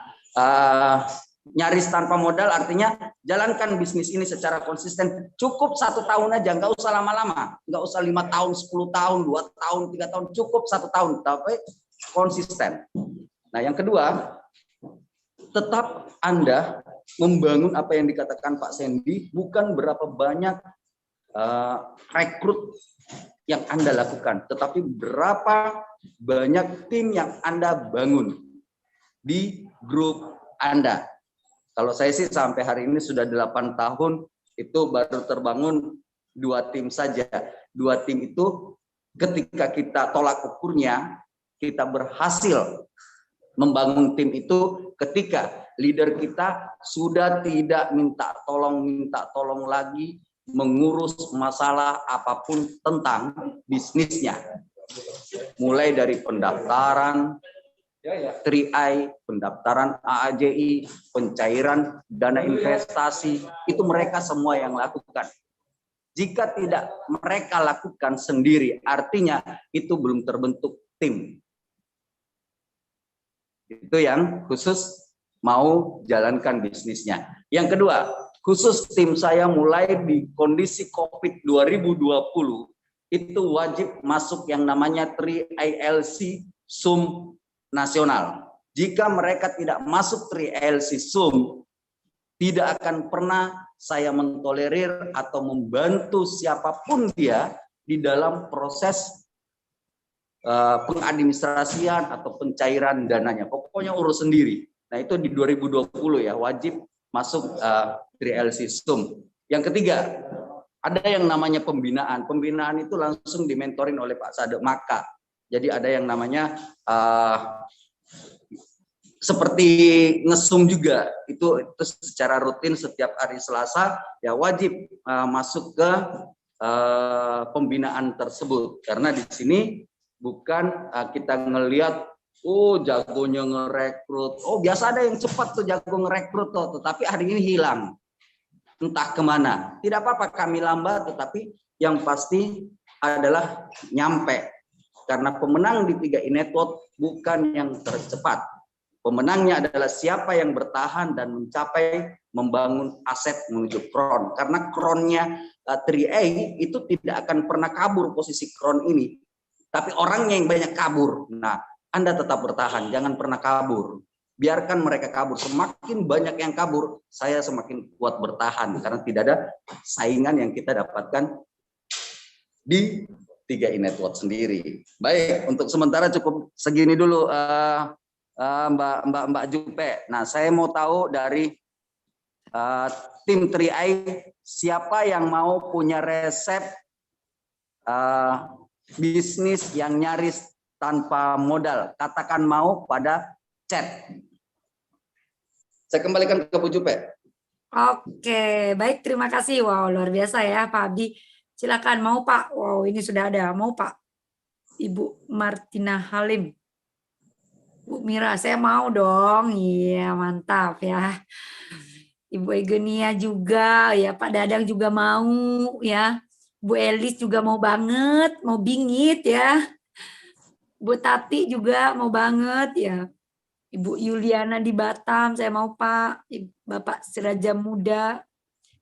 Speaker 4: nyaris tanpa modal artinya jalankan bisnis ini secara konsisten. Cukup 1 tahun aja, nggak usah lama-lama. Nggak usah 5 tahun, 10 tahun, 2 tahun, 3 tahun. Cukup 1 tahun, tapi konsisten. Nah, yang kedua, tetap Anda membangun apa yang dikatakan Pak Sandy, bukan berapa banyak rekrut yang Anda lakukan, tetapi berapa banyak tim yang Anda bangun di grup Anda. Kalau saya sih sampai hari ini sudah 8 tahun, itu baru terbangun 2 tim saja. 2 tim itu ketika kita tolak ukurnya, kita berhasil membangun tim itu ketika leader kita sudah tidak minta tolong lagi mengurus masalah apapun tentang bisnisnya. Mulai dari pendaftaran 3i, pendaftaran AAJI, pencairan dana investasi, itu mereka semua yang lakukan. Jika tidak mereka lakukan sendiri, artinya itu belum terbentuk tim. Itu yang khusus mau jalankan bisnisnya. Yang kedua, khusus tim saya mulai di kondisi COVID 2020, itu wajib masuk yang namanya 3ILC SUM nasional. Jika mereka tidak masuk 3ILC SUM, tidak akan pernah saya mentolerir atau membantu siapapun dia di dalam proses pengadministrasian atau pencairan dananya. Pokoknya urus sendiri. Nah, itu di 2020 ya, wajib masuk 3ILC SUM. Yang ketiga, ada yang namanya pembinaan. Pembinaan itu langsung dimentorin oleh Pak Sadek Maka. Jadi ada yang namanya seperti ngesum juga. Itu secara rutin setiap hari Selasa ya wajib masuk ke pembinaan tersebut. Karena di sini bukan kita ngelihat jagonya ngerekrut. Biasa ada yang cepat tuh jago ngerekrut tuh, tetapi hari ini hilang. Entah kemana. Tidak apa-apa kami lambat, tetapi yang pasti adalah nyampe. Karena pemenang di 3i Network bukan yang tercepat. Pemenangnya adalah siapa yang bertahan dan mencapai membangun aset menuju kron. Karena kronnya 3i itu tidak akan pernah kabur posisi kron ini. Tapi orangnya yang banyak kabur. Nah, Anda tetap bertahan, jangan pernah kabur. Biarkan mereka kabur. Semakin banyak yang kabur, saya semakin kuat bertahan. Karena tidak ada saingan yang kita dapatkan di 3i Network sendiri. Baik, untuk sementara cukup segini dulu Mbak Jupe. Nah, saya mau tahu dari tim 3i, siapa yang mau punya resep bisnis yang nyaris tanpa modal, katakan mau pada chat. Saya kembalikan ke Bu Jupe.
Speaker 1: Oke, baik, terima kasih. Wow, luar biasa ya Pak Abdi. Silakan, mau Pak. Wow, ini sudah ada. Mau Pak. Ibu Martina Halim. Bu Mira, saya mau dong. Iya, mantap ya. Ibu Egenia juga, ya Pak Dadang juga mau ya. Bu Elis juga mau banget, mau bingit ya. Bu Tati juga mau banget ya. Ibu Yuliana di Batam, saya mau Pak. Bapak Siraja muda,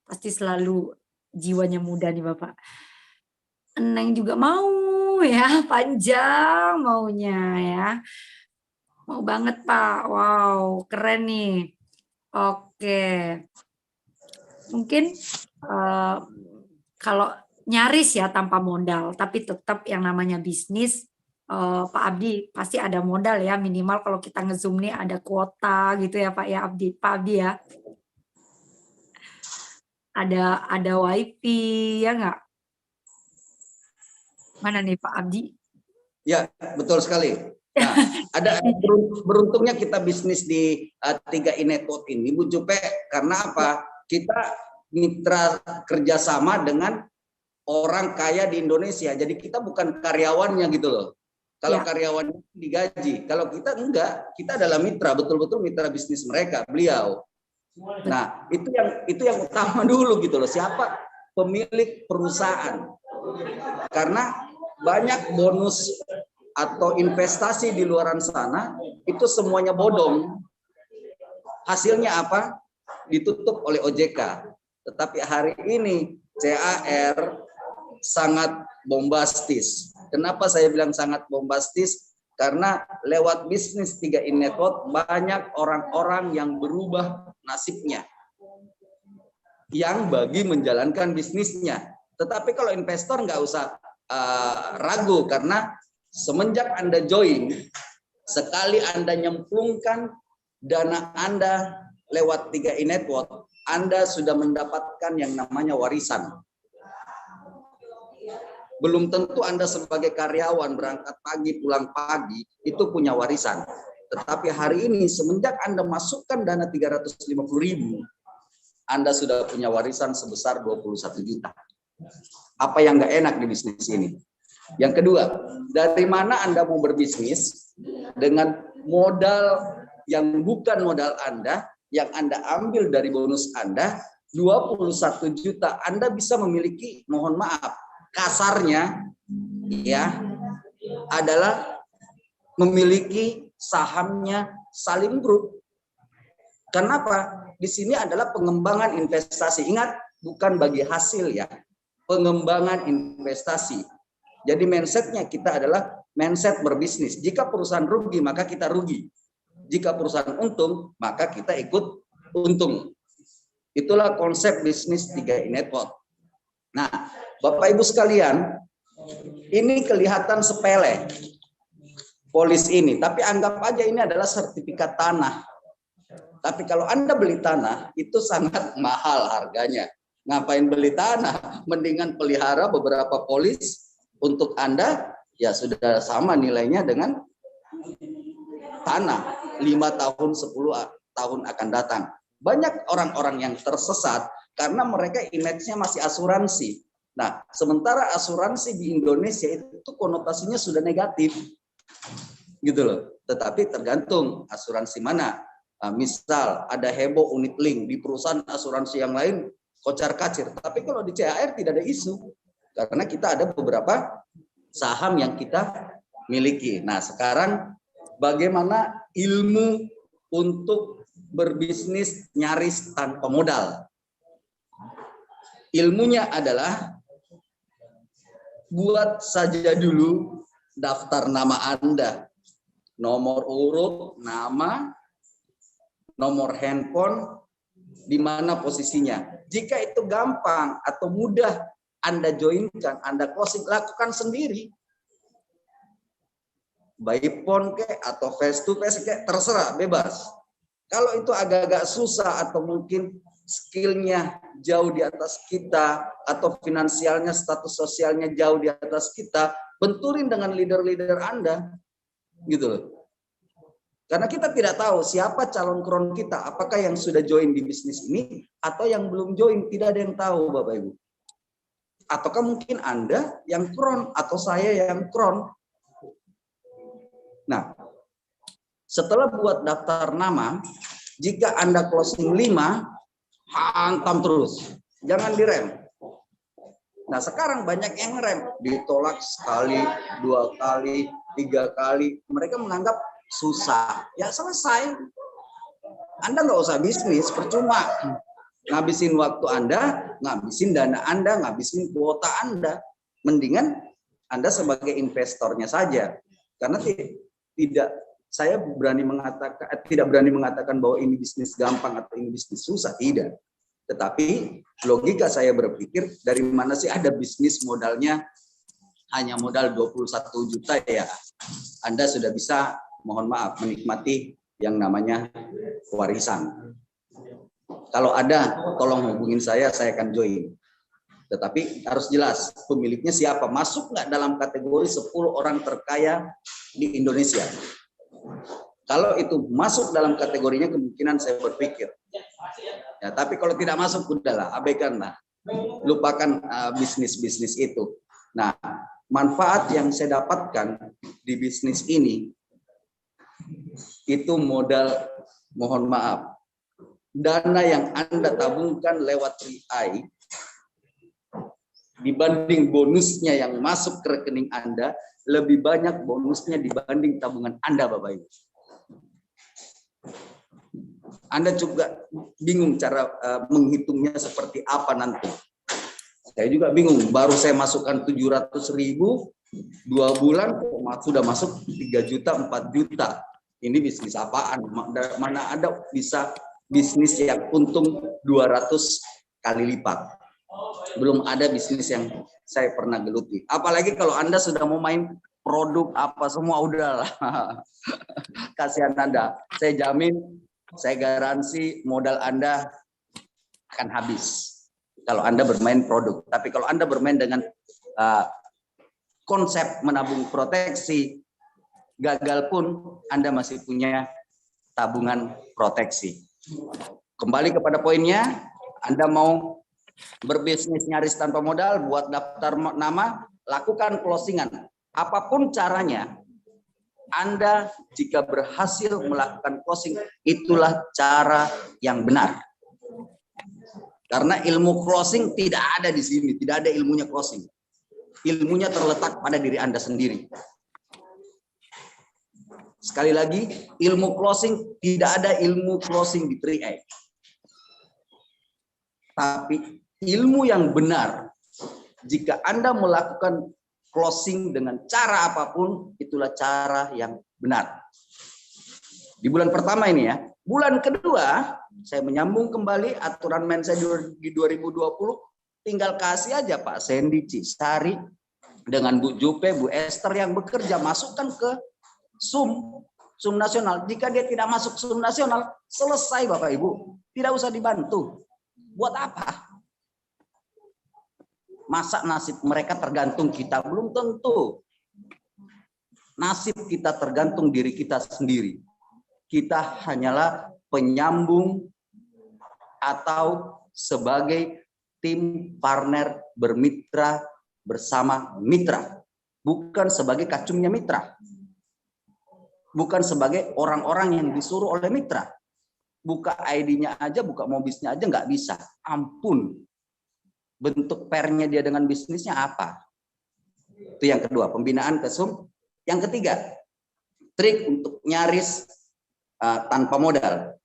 Speaker 1: pasti selalu jiwanya muda nih Bapak. Neng juga mau ya, panjang maunya ya. Mau banget Pak, wow keren nih. Oke, mungkin kalau nyaris ya tanpa modal, tapi tetap yang namanya bisnis, Pak Abdi pasti ada modal ya, minimal kalau kita nge-zoom nih ada kuota gitu ya Pak ya Abdi, Pak Abdi ya. Ada wifi ya nggak? Mana nih Pak Abdi?
Speaker 4: Ya, betul sekali. Nah, ada beruntungnya kita bisnis di 3i Network ini, Bu Jupe, karena apa? Kita mitra kerjasama dengan orang kaya di Indonesia. Jadi kita bukan karyawannya gitu loh. Kalau karyawannya digaji, kalau kita enggak, kita adalah mitra, betul-betul mitra bisnis mereka, beliau. Nah, itu yang utama dulu gitu loh. Siapa pemilik perusahaan? Karena banyak bonus atau investasi di luaran sana itu semuanya bodong. Hasilnya apa? Ditutup oleh OJK. Tetapi hari ini CAR sangat bombastis. Kenapa saya bilang sangat bombastis? Karena lewat bisnis 3i Network banyak orang-orang yang berubah nasibnya. Yang bagi menjalankan bisnisnya. Tetapi kalau investor nggak usah ragu, karena semenjak Anda join, sekali Anda nyemplungkan dana Anda lewat 3i Network, Anda sudah mendapatkan yang namanya warisan. Belum tentu Anda sebagai karyawan berangkat pagi pulang pagi itu punya warisan. Tetapi hari ini semenjak Anda masukkan dana 350.000, Anda sudah punya warisan sebesar 21 juta. Apa yang nggak enak di bisnis ini? Yang kedua, dari mana Anda mau berbisnis dengan modal yang bukan modal Anda, yang Anda ambil dari bonus Anda, 21 juta, Anda bisa memiliki, mohon maaf, kasarnya ya adalah memiliki sahamnya Salim Group. Kenapa? Di sini adalah pengembangan investasi. Ingat, bukan bagi hasil ya, pengembangan investasi. Jadi mindsetnya kita adalah mindset berbisnis. Jika perusahaan rugi, maka kita rugi. Jika perusahaan untung, maka kita ikut untung. Itulah konsep bisnis 3i Network. Nah, Bapak Ibu sekalian, ini kelihatan sepele polis ini, tapi anggap aja ini adalah sertifikat tanah. Tapi kalau Anda beli tanah, itu sangat mahal harganya. Ngapain beli tanah? Mendingan pelihara beberapa polis untuk Anda, ya sudah sama nilainya dengan tanah 5 tahun, 10 tahun akan datang. Banyak orang-orang yang tersesat karena mereka image-nya masih asuransi. Nah, sementara asuransi di Indonesia itu konotasinya sudah negatif. Gitu loh. Tetapi tergantung asuransi mana. Nah, misal ada heboh unit link di perusahaan asuransi yang lain kocar-kacir. Tapi kalau di CAR tidak ada isu. Karena kita ada beberapa saham yang kita miliki. Nah, sekarang bagaimana ilmu untuk berbisnis nyaris tanpa modal? Ilmunya adalah buat saja dulu daftar nama Anda. Nomor urut, nama, nomor handphone, di mana posisinya. Jika itu gampang atau mudah Anda joinkan, Anda closing, lakukan sendiri. By phone atau face to face terserah, bebas. Kalau itu agak-agak susah atau mungkin skillnya jauh di atas kita atau finansialnya, status sosialnya jauh di atas kita, benturin dengan leader-leader Anda, gitu loh. Karena kita tidak tahu siapa calon kron kita, apakah yang sudah join di bisnis ini atau yang belum join, tidak ada yang tahu Bapak Ibu. Ataukah mungkin Anda yang kron atau saya yang kron. Nah, setelah buat daftar nama, jika Anda closing 5, hantam terus. Jangan direm. Nah, sekarang banyak yang rem. Ditolak sekali, 2 kali, 3 kali. Mereka menganggap susah, ya selesai. Anda nggak usah bisnis, percuma. Ngabisin waktu Anda, ngabisin dana Anda, ngabisin kuota Anda. Mendingan Anda sebagai investornya saja. Karena saya tidak berani mengatakan bahwa ini bisnis gampang atau ini bisnis susah, tidak. Tetapi logika saya berpikir, dari mana sih ada bisnis modalnya hanya modal 21 juta ya. Anda sudah bisa, mohon maaf, menikmati yang namanya warisan. Kalau ada, tolong hubungin saya akan join. Tetapi harus jelas, pemiliknya siapa, masuk nggak dalam kategori 10 orang terkaya di Indonesia. Kalau itu masuk dalam kategorinya, kemungkinan saya berpikir. Ya, tapi kalau tidak masuk, udahlah, abaikanlah. Lupakan bisnis-bisnis itu. Nah, manfaat yang saya dapatkan di bisnis ini, itu modal, mohon maaf, dana yang Anda tabungkan lewat RI, dibanding bonusnya yang masuk ke rekening Anda, lebih banyak bonusnya dibanding tabungan Anda, Bapak Ibu. Anda juga bingung cara menghitungnya seperti apa nanti. Saya juga bingung, baru saya masukkan 700.000, 2 bulan sudah masuk 3 juta, 4 juta. Ini bisnis apaan? Mana ada bisa bisnis yang untung 200 kali lipat. Belum ada bisnis yang saya pernah geluti. Apalagi kalau Anda sudah mau main produk apa semua, udahlah. Kasihan Anda. Saya jamin, saya garansi modal Anda akan habis kalau Anda bermain produk. Tapi kalau Anda bermain dengan konsep menabung proteksi, gagal pun Anda masih punya tabungan proteksi. Kembali kepada poinnya, Anda mau berbisnis nyaris tanpa modal, buat daftar nama, lakukan closingan. Apapun caranya, Anda jika berhasil melakukan closing, itulah cara yang benar. Karena ilmu closing tidak ada di sini, tidak ada ilmunya closing. Ilmunya terletak pada diri Anda sendiri. Sekali lagi, ilmu closing, tidak ada ilmu closing di 3A. Tapi ilmu yang benar, jika Anda melakukan closing dengan cara apapun, itulah cara yang benar. Di bulan pertama ini ya. Bulan kedua, saya menyambung kembali aturan main saya di 2020, tinggal kasih aja Pak Sandy Cisari dengan Bu Jupe, Bu Esther yang bekerja, masukkan ke SUM nasional. Jika dia tidak masuk SUM nasional, selesai Bapak Ibu. Tidak usah dibantu. Buat apa? Masa nasib mereka tergantung kita? Belum tentu. Nasib kita tergantung diri kita sendiri. Kita hanyalah penyambung atau sebagai tim partner bermitra bersama mitra. Bukan sebagai kacungnya mitra. Bukan sebagai orang-orang yang disuruh oleh mitra. Buka ID-nya aja, buka mobisnya aja nggak bisa. Ampun. Bentuk pernya dia dengan bisnisnya apa? Itu yang kedua, pembinaan ke SUM. Yang ketiga, trik untuk nyaris tanpa modal.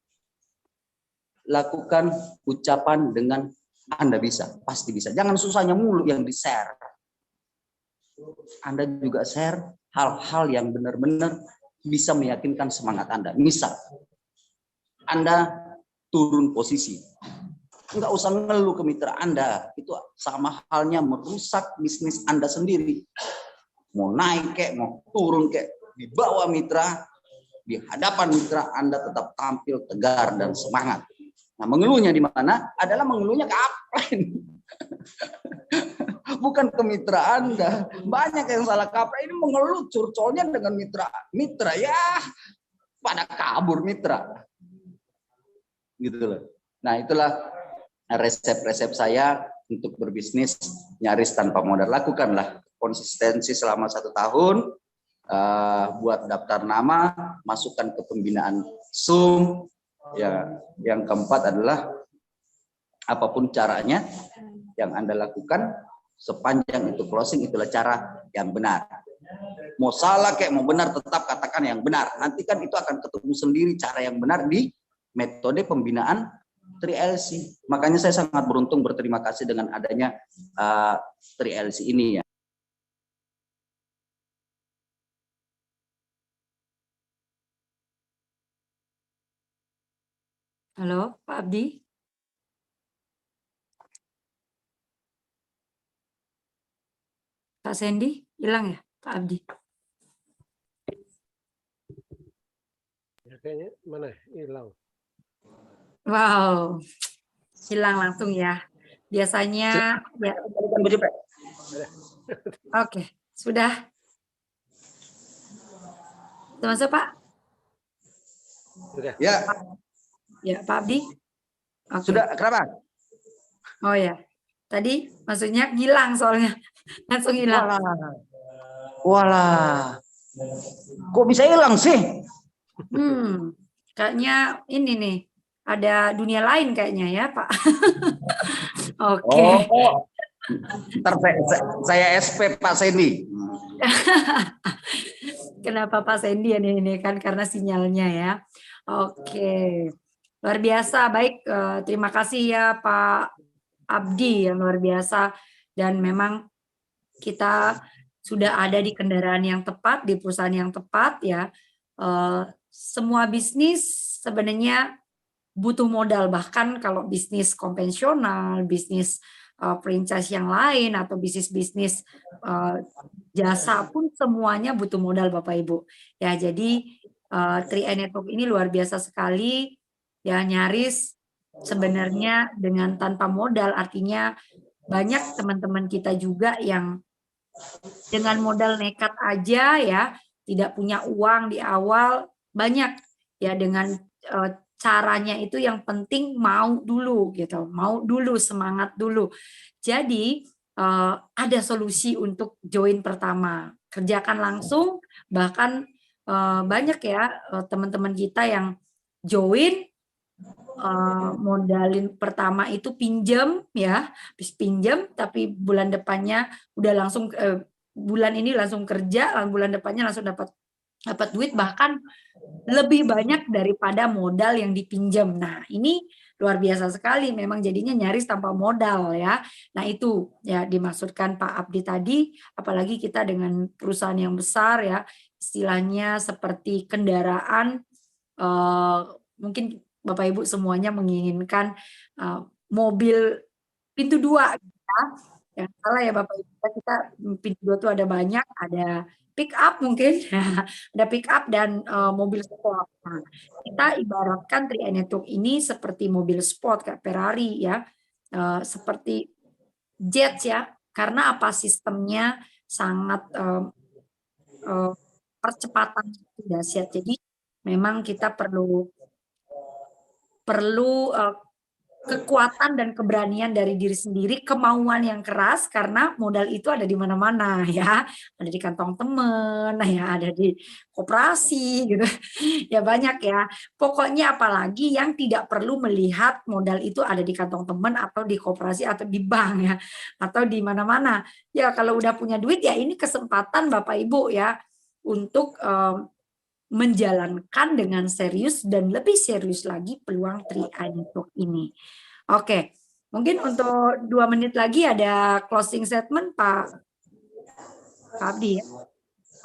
Speaker 4: Lakukan ucapan dengan Anda bisa, pasti bisa. Jangan susahnya mulu yang di-share. Anda juga share hal-hal yang benar-benar bisa meyakinkan semangat Anda. Misal, Anda turun posisi. Enggak usah ngeluh ke mitra Anda. Itu sama halnya merusak bisnis Anda sendiri. Mau naik kek, mau turun kek, di bawah mitra, di hadapan mitra Anda tetap tampil tegar dan semangat. Nah, mengeluhnya di mana? Adalah mengeluhnya ke upline. Bukan ke mitra Anda. Banyak yang salah kaprah, ini mengeluh curcolnya dengan mitra. Mitra ya pada kabur mitra. Gitu loh. Nah, itulah resep-resep saya untuk berbisnis nyaris tanpa modal. Lakukanlah konsistensi selama 1 tahun, buat daftar nama, masukkan ke pembinaan SUM. Ya, yang keempat adalah apapun caranya yang Anda lakukan, sepanjang itu closing, itulah cara yang benar. Mau salah kayak mau benar, tetap katakan yang benar. Nanti kan itu akan ketemu sendiri cara yang benar di metode pembinaan 3LC. Makanya saya sangat beruntung, berterima kasih dengan adanya 3LC ini ya.
Speaker 1: Halo, Pak Abdi. Pak Sandy, hilang ya, Pak Abdi?
Speaker 2: Ya, kayaknya mana hilang.
Speaker 1: Wow, hilang langsung ya. Biasanya ya. Oke, sudah. Masuk Pak?
Speaker 2: Sudah.
Speaker 4: Ya.
Speaker 1: Ya, Pak Abdi. Oke.
Speaker 4: Sudah, kenapa?
Speaker 1: Oh ya, tadi maksudnya hilang soalnya. Langsung hilang.
Speaker 4: Walah. Kok bisa hilang sih?
Speaker 1: Kayaknya ini nih, ada dunia lain kayaknya ya, Pak. Oke.
Speaker 4: Oh. Ntar saya SP Pak Sandy.
Speaker 1: Kenapa Pak Sandy ini kan karena sinyalnya ya. Oke. Luar biasa, baik. Terima kasih ya Pak Abdi yang luar biasa. Dan memang kita sudah ada di kendaraan yang tepat, di perusahaan yang tepat ya. Semua bisnis sebenarnya butuh modal, bahkan kalau bisnis konvensional, bisnis franchise yang lain atau bisnis jasa pun semuanya butuh modal Bapak Ibu. Ya, jadi 3i Network ini luar biasa sekali ya, nyaris sebenarnya dengan tanpa modal, artinya banyak teman-teman kita juga yang dengan modal nekat aja ya, tidak punya uang di awal, banyak ya, dengan caranya itu yang penting mau dulu gitu, mau dulu, semangat dulu. Jadi ada solusi untuk join pertama, kerjakan langsung, bahkan banyak ya teman-teman kita yang join modalin pertama itu pinjam ya, pinjam tapi bulan depannya udah langsung bulan ini langsung kerja, bulan depannya langsung dapat duit, bahkan lebih banyak daripada modal yang dipinjam. Nah, ini luar biasa sekali, memang jadinya nyaris tanpa modal ya. Nah, itu ya dimaksudkan Pak Abdi tadi, apalagi kita dengan perusahaan yang besar ya, istilahnya seperti kendaraan, mungkin Bapak Ibu semuanya menginginkan mobil pintu 2 ya. Yang salah ya Bapak Ibu, kita pintu 2 itu ada banyak, ada pick up mungkin ada pick up dan mobil sport. Nah, kita ibaratkan 3i Network ini seperti mobil sport kayak Ferrari ya, seperti Jets ya, karena apa, sistemnya sangat percepatan dahsyat. Jadi memang kita perlu kekuatan dan keberanian dari diri sendiri, kemauan yang keras, karena modal itu ada di mana-mana ya, ada di kantong teman, ya ada di koperasi gitu, ya banyak ya. Pokoknya apalagi yang tidak perlu melihat modal itu ada di kantong teman atau di koperasi atau di bank ya, atau di mana-mana. Ya kalau udah punya duit ya ini kesempatan Bapak Ibu ya untuk menjalankan dengan serius dan lebih serius lagi peluang 3i Network ini. Oke, mungkin untuk 2 menit lagi ada closing statement Pak Abdi ya.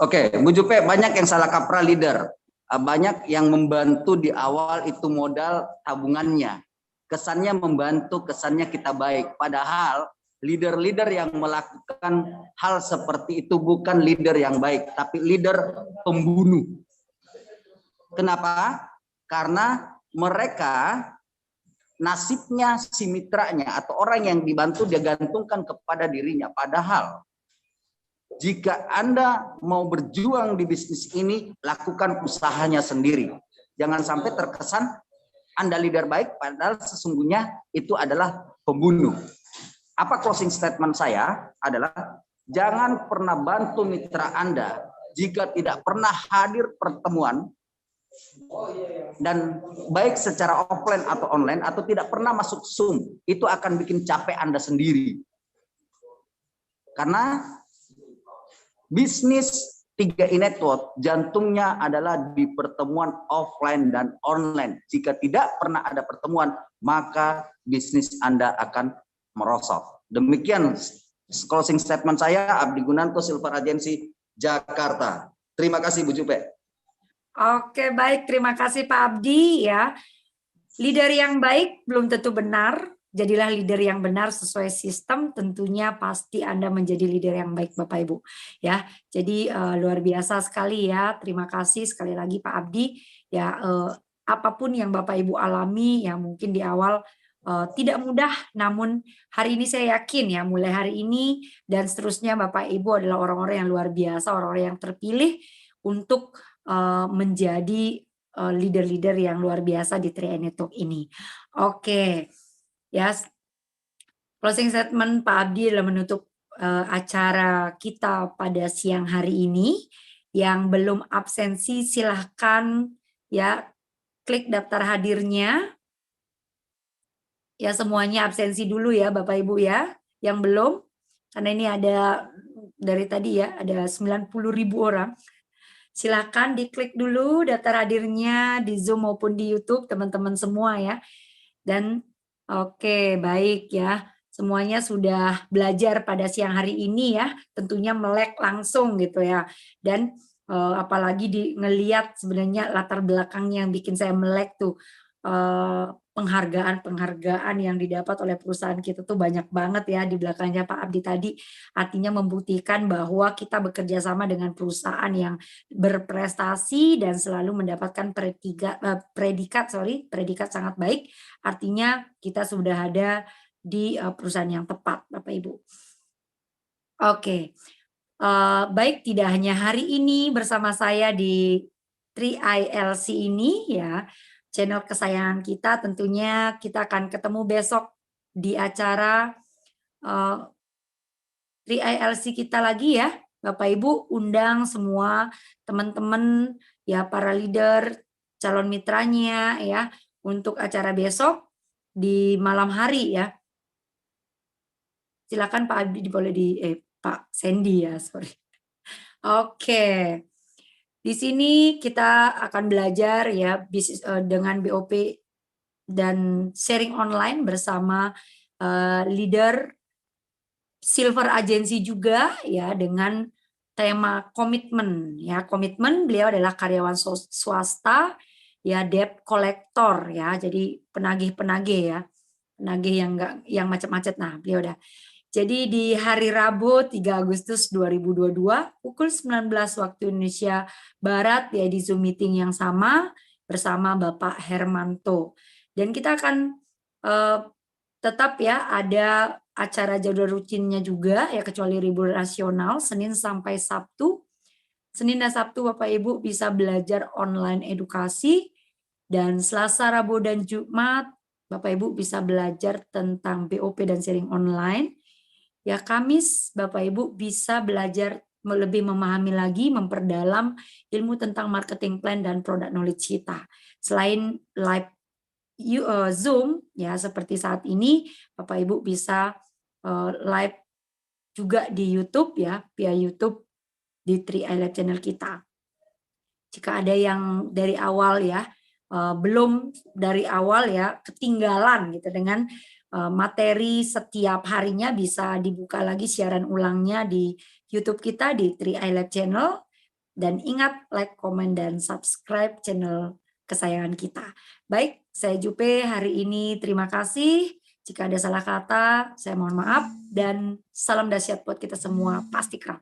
Speaker 4: Oke, Bu Jupe, banyak yang salah kaprah leader. Banyak yang membantu di awal itu modal tabungannya. Kesannya membantu, kesannya kita baik. Padahal leader-leader yang melakukan hal seperti itu bukan leader yang baik, tapi leader pembunuh. Kenapa? Karena mereka nasibnya si mitranya atau orang yang dibantu dia gantungkan kepada dirinya. Padahal jika Anda mau berjuang di bisnis ini, lakukan usahanya sendiri. Jangan sampai terkesan Anda leader baik, padahal sesungguhnya itu adalah pembunuh. Apa closing statement saya adalah jangan pernah bantu mitra Anda jika tidak pernah hadir pertemuan, dan baik secara offline atau online, atau tidak pernah masuk Zoom. Itu akan bikin capek Anda sendiri. Karena bisnis 3i Network jantungnya adalah di pertemuan offline dan online. Jika tidak pernah ada pertemuan, maka bisnis Anda akan merosot. Demikian closing statement saya, Abdi Gunanto, Silver Agency, Jakarta. Terima kasih Bu Jupe.
Speaker 1: Oke, baik. Terima kasih Pak Abdi ya. Leader yang baik belum tentu benar. Jadilah leader yang benar sesuai sistem, tentunya pasti Anda menjadi leader yang baik Bapak Ibu. Ya, jadi luar biasa sekali ya. Terima kasih sekali lagi Pak Abdi. Ya, apapun yang Bapak Ibu alami yang mungkin di awal tidak mudah, namun hari ini saya yakin ya, mulai hari ini dan seterusnya Bapak Ibu adalah orang-orang yang luar biasa, orang-orang yang terpilih untuk menjadi leader-leader yang luar biasa di 3i Network ini. Oke, ya, closing statement Pak Abdi adalah menutup acara kita pada siang hari ini. Yang belum absensi silahkan ya klik daftar hadirnya. Ya, semuanya absensi dulu ya Bapak Ibu ya. Yang belum, karena ini ada dari tadi ya, ada 90.000 orang. Silakan diklik dulu daftar hadirnya di Zoom maupun di YouTube teman-teman semua ya. Dan oke, baik ya. Semuanya sudah belajar pada siang hari ini ya. Tentunya melek langsung gitu ya. Dan apalagi ngeliat sebenarnya latar belakangnya yang bikin saya melek tuh. Penghargaan yang didapat oleh perusahaan kita tuh banyak banget ya di belakangnya Pak Abdi tadi, artinya membuktikan bahwa kita bekerja sama dengan perusahaan yang berprestasi dan selalu mendapatkan predikat sangat baik, artinya kita sudah ada di perusahaan yang tepat Bapak Ibu. Oke, baik, tidak hanya hari ini bersama saya di 3ILC ini ya, channel kesayangan kita, tentunya kita akan ketemu besok di acara 3ILC kita lagi ya. Bapak Ibu undang semua teman-teman ya, para leader, calon mitranya ya, untuk acara besok di malam hari ya. Silakan Pak Abdi boleh Pak Sandy ya, sorry. Oke. Di sini kita akan belajar ya bisnis dengan BOP dan sharing online bersama leader Silver Agency juga ya, dengan tema komitmen ya. Komitmen, beliau adalah karyawan swasta ya, debt collector ya. Jadi penagih-penagih ya. Penagih yang macet-macet. Nah, beliau udah. Jadi di hari Rabu 3 Agustus 2022 pukul 19 waktu Indonesia Barat ya, di Zoom meeting yang sama bersama Bapak Hermanto. Dan kita akan tetap ya ada acara jadwal rutinnya juga ya, kecuali libur nasional Senin sampai Sabtu. Senin dan Sabtu Bapak Ibu bisa belajar online edukasi, dan Selasa, Rabu dan Jumat Bapak Ibu bisa belajar tentang BOP dan sharing online. Ya, Kamis Bapak Ibu bisa belajar lebih memahami lagi, memperdalam ilmu tentang marketing plan dan product knowledge kita. Selain live Zoom ya seperti saat ini, Bapak Ibu bisa live juga di YouTube ya, via YouTube di 3i Lab channel kita. Jika ada yang dari awal ya belum dari awal ya ketinggalan gitu dengan materi setiap harinya, bisa dibuka lagi siaran ulangnya di YouTube kita di 3i Lab channel. Dan ingat, like, komen, dan subscribe channel kesayangan kita. Baik, saya Jupe hari ini terima kasih. Jika ada salah kata, saya mohon maaf, dan salam dahsyat buat kita semua, pasti kerap.